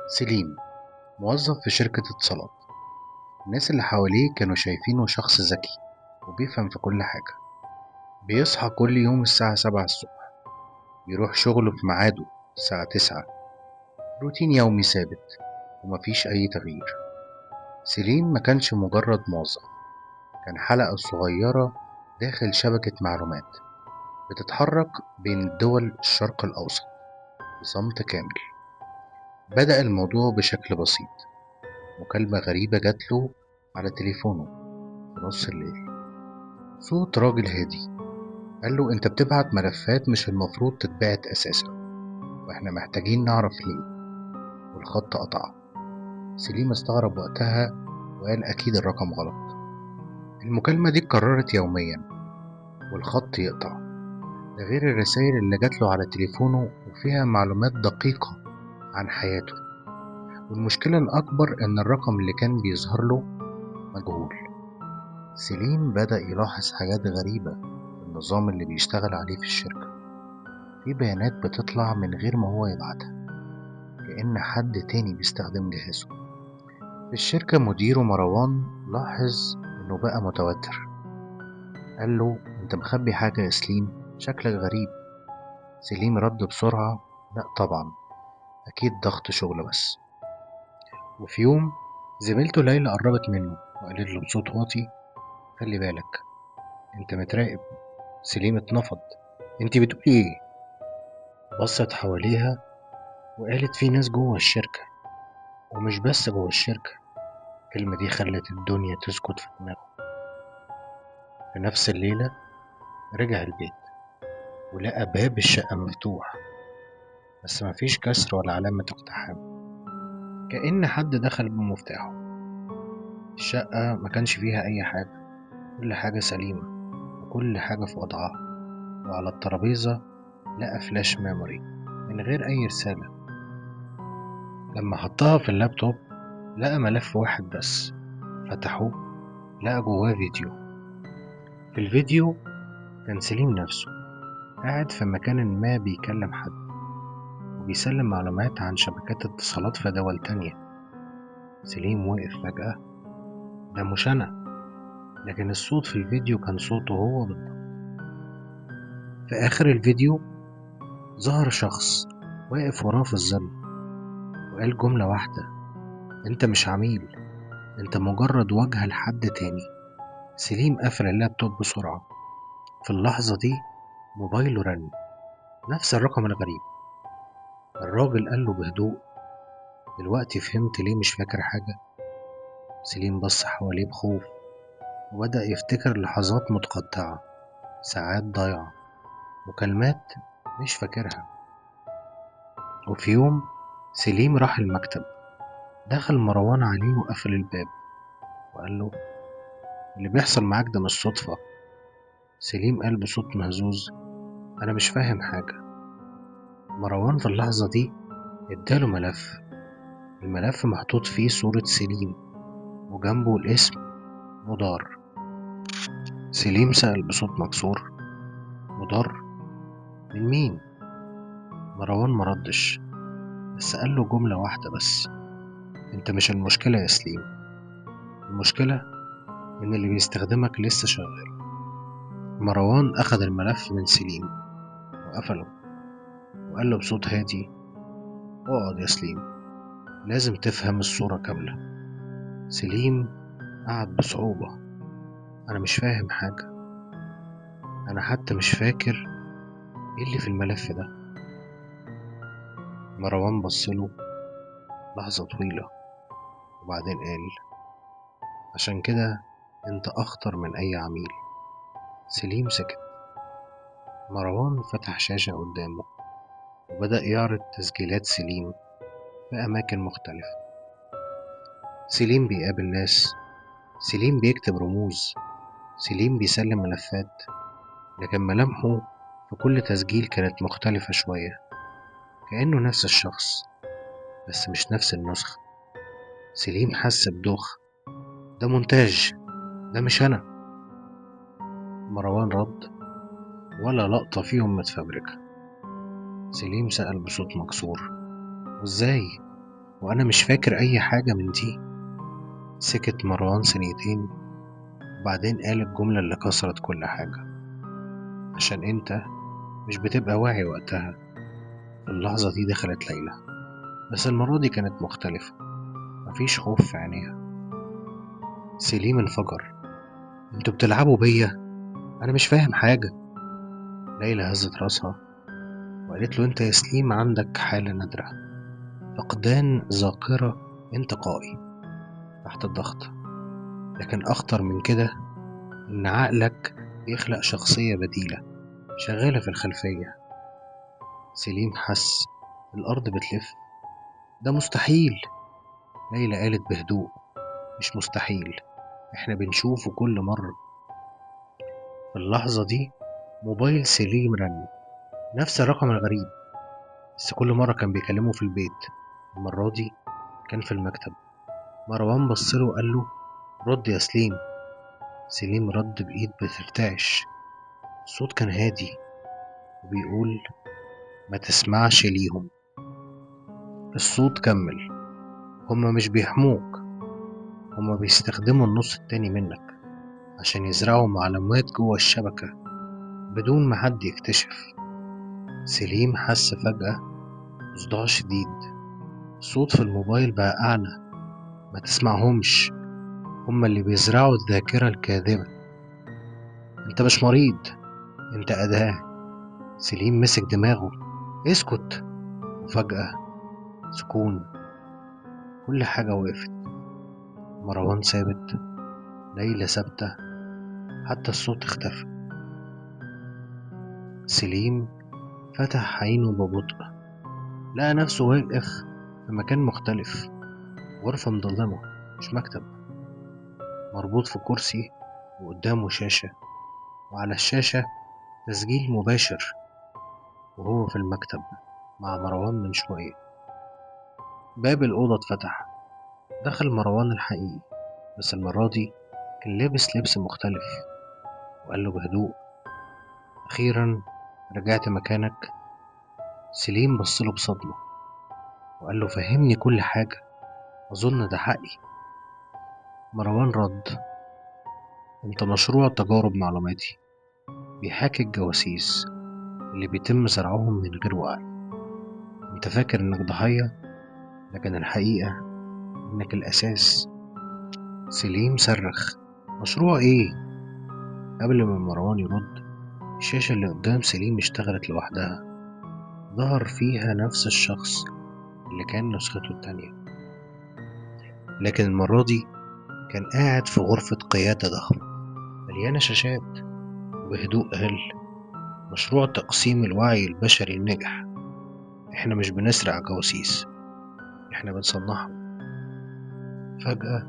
سليم موظف في شركة اتصالات. الناس اللي حواليه كانوا شايفينه شخص ذكي وبيفهم في كل حاجة. بيصحى كل يوم الساعة 7 الصبح، يروح شغله في ميعاده الساعة 9. روتين يومي ثابت ومفيش أي تغيير. سليم ما كانش مجرد موظف، كان حلقة صغيرة داخل شبكة معلومات بتتحرك بين دول الشرق الأوسط بصمت كامل. بدأ الموضوع بشكل بسيط، مكالمة غريبة جاتله على تليفونه في نص الليل. صوت راجل هادي قال له انت بتبعت ملفات مش المفروض تتبعت اساسا، واحنا محتاجين نعرف ليه. والخط قطع. سليم استغرب وقتها وقال اكيد الرقم غلط. المكالمة دي اتكررت يوميا والخط يقطع، ده غير الرسائل اللي جاتله على تليفونه وفيها معلومات دقيقة عن حياته. والمشكلة الأكبر إن الرقم اللي كان بيظهر له مجهول. سليم بدأ يلاحظ حاجات غريبة في النظام اللي بيشتغل عليه في الشركة. في بيانات بتطلع من غير ما هو يبعتها، كأن حد تاني بيستخدم جهازه. في الشركة مديره مروان لاحظ إنه بقى متوتر. قال له أنت مخبي حاجة يا سليم، شكلك غريب. سليم رد بسرعة لأ طبعا، أكيد ضغط شغل بس. وفي يوم زميلته ليلى قربت منه وقالت له بصوت واطي خلي بالك أنت متراقب. سليم اتنفض. أنت بتقولي إيه؟ بصت حواليها وقالت في ناس جوه الشركة، ومش بس جوه الشركة. الكلمة دي خلت الدنيا تسكت في دماغه. في نفس الليلة رجع البيت ولقى باب الشقة مفتوح، بس مفيش كسر ولا علامة اقتحام، كأن حد دخل بمفتاحه. الشقة ما كانش فيها أي حاجة، كل حاجة سليمة وكل حاجة في وضعها. وعلى الترابيزة لقى فلاش ميموري من غير أي رسالة. لما حطها في اللابتوب لقى ملف واحد بس. فتحوه لقى جواه فيديو. في الفيديو كان سليم نفسه قاعد في مكان ما بيكلم حد وبيسلم معلومات عن شبكات اتصالات في دول تانية. سليم وقف فجأة. ده مش أنا، لكن الصوت في الفيديو كان صوته هو بالضبط. في آخر الفيديو ظهر شخص واقف وراه في الظل وقال جملة واحدة: أنت مش عميل، أنت مجرد واجهة لحد تاني. سليم قفل اللابتوب بسرعة. في اللحظة دي موبايله رن، نفس الرقم الغريب. الراجل قال له بهدوء: دلوقتي فهمت ليه مش فاكر حاجة؟ سليم بص حواليه بخوف وبدأ يفتكر لحظات متقطعة، ساعات ضايعة، مكالمات مش فاكرها. وفي يوم سليم راح المكتب، دخل مروان عليه وقفل الباب وقال له: اللي بيحصل معاك ده مش صدفة. سليم قال بصوت مهزوز: أنا مش فاهم حاجة. مروان في اللحظة دي اداله ملف. الملف محطوط فيه صورة سليم وجنبه الاسم مدار. سليم سأل بصوت مكسور: مدار؟ من مين؟ مروان مردش، بس قال له جملة واحدة بس: انت مش المشكلة يا سليم، المشكلة ان اللي بيستخدمك لسه شغال. مروان اخد الملف من سليم وقفله وقال له بصوت هادي: اقعد يا سليم، لازم تفهم الصورة كاملة. سليم قعد بصعوبة. انا مش فاهم حاجة، انا حتى مش فاكر ايه اللي في الملف ده. مروان بصله لحظة طويلة وبعدين قال: عشان كده انت اخطر من اي عميل. سليم سكت. مروان فتح شاشة قدامه وبدأ يعرض تسجيلات سليم في أماكن مختلفة. سليم بيقابل ناس، سليم بيكتب رموز، سليم بيسلم ملفات، لكن ملامحه في كل تسجيل كانت مختلفة شوية، كأنه نفس الشخص بس مش نفس النسخة. سليم حس بدوخة. ده مونتاج، ده مش أنا. مروان رد: ولا لقطة فيهم متفبركة. سليم سأل بصوت مكسور: وإزاي؟ وأنا مش فاكر أي حاجة من دي. سكت مروان ثانيتين وبعدين قال الجملة اللي كسرت كل حاجة: عشان انت مش بتبقى واعي وقتها. في اللحظة دي دخلت ليلى، بس المرة دي كانت مختلفة، مفيش خوف في عينيها. سليم انفجر: انتوا بتلعبوا بيا؟ انا مش فاهم حاجة. ليلى هزت راسها وقالت له: انت يا سليم عندك حالة نادرة، فقدان ذاكرة انتقائي تحت الضغط، لكن اخطر من كده ان عقلك بيخلق شخصية بديلة شغالة في الخلفية. سليم حس الارض بتلف. ده مستحيل. ليلى قالت بهدوء: مش مستحيل، احنا بنشوفه كل مرة. في اللحظة دي موبايل سليم رن، نفس الرقم الغريب، بس كل مرة كان بيكلمه في البيت، المرة دي كان في المكتب. مروان بصله وقال له: رد يا سليم. سليم رد بإيد بترتعش. الصوت كان هادي وبيقول: ما تسمعش ليهم. الصوت كمل: هما مش بيحموك، هما بيستخدموا النص التاني منك عشان يزرعوا معلومات جوه الشبكة بدون ما حد يكتشف. سليم حس فجأة بصداع شديد. الصوت في الموبايل بقى أعلى: ما تسمعهمش، هما اللي بيزرعوا الذاكرة الكاذبة. انت مش مريض، انت أداة. سليم مسك دماغه: اسكت. وفجأة سكون، كل حاجة وقفت. مروان ثابت، ليلى ثابتة، حتى الصوت اختفى. سليم فتح عينه ببطء، لقى نفسه واقف في مكان مختلف، غرفة مظلمة مش مكتب، مربوط في كرسي وقدامه شاشة، وعلى الشاشة تسجيل مباشر وهو في المكتب مع مروان من شوية. باب الأوضة اتفتح، دخل مروان الحقيقي، بس المرة دي كان لابس لبس مختلف، وقال له بهدوء: أخيرا رجعت مكانك. سليم بصله بصدمة وقال له: فهمني كل حاجة، أظن ده حقي. مروان رد: أنت مشروع تجارب معلوماتي بيحاكي الجواسيس اللي بيتم زرعهم من غير وعي. أنت فاكر إنك ضحية، لكن الحقيقة إنك الأساس. سليم صرخ: مشروع إيه؟ قبل ما مروان يرد، الشاشة اللي قدام سليم اشتغلت لوحدها، ظهر فيها نفس الشخص اللي كان نسخته التانية، لكن المرة دي كان قاعد في غرفة قيادة ضخمة مليانة شاشات، وبهدوء قال: مشروع تقسيم الوعي البشري نجح. احنا مش بنسرق جواسيس، احنا بنصنعهم. فجأة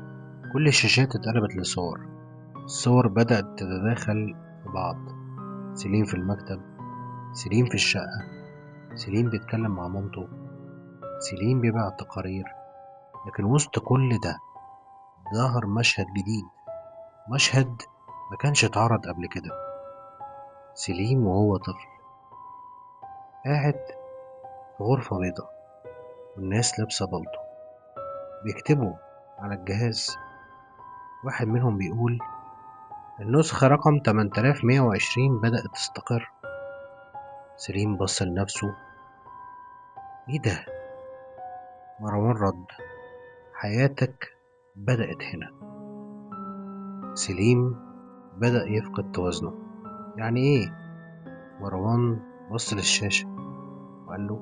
كل الشاشات اتقلبت لصور، الصور بدأت تتداخل في بعض. سليم في المكتب، سليم في الشقة، سليم بيتكلم مع مامته، سليم بيبعت تقارير. لكن وسط كل ده ظهر مشهد جديد، مشهد ما كانش اتعرض قبل كده. سليم وهو طفل قاعد في غرفة بيضاء، والناس لابسة بلطو بيكتبوا على الجهاز. واحد منهم بيقول: النسخة رقم 8120 بدأت تستقر. سليم بص لنفسه: ايه ده؟ مروان رد: حياتك بدأت هنا. سليم بدأ يفقد توازنه. يعني ايه؟ مروان بص للشاشة وقال له: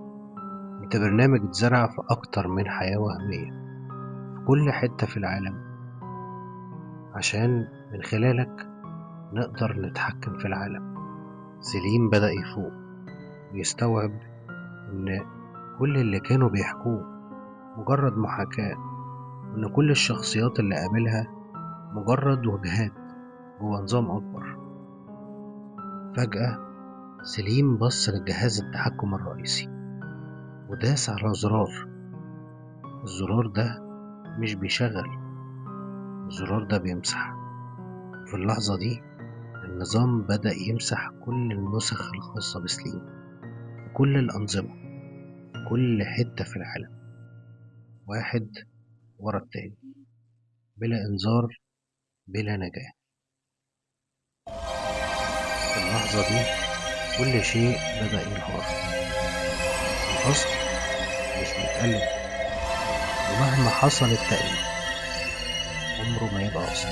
انت برنامج اتزرع في اكتر من حياة وهمية في كل حتة في العالم، عشان من خلالك نقدر نتحكم في العالم. سليم بدأ يفوق ويستوعب ان كل اللي كانوا بيحكوه مجرد محاكاة، وان كل الشخصيات اللي قابلها مجرد وجهات جوه نظام اكبر. فجأة سليم بص لجهاز التحكم الرئيسي وداس على زرار. الزرار ده مش بيشغل، الزرار ده بيمسح. في اللحظة دي النظام بدأ يمسح كل النسخ الخاصة بسليم في كل الأنظمة في كل حتة في العالم. واحد ورا التاني، بلا إنذار، بلا نجاة. في اللحظة دي كل شيء بدأ ينهار. الأصل مش بيتقلب، ومهما حصل التأليف عمره ما يبقى أصل.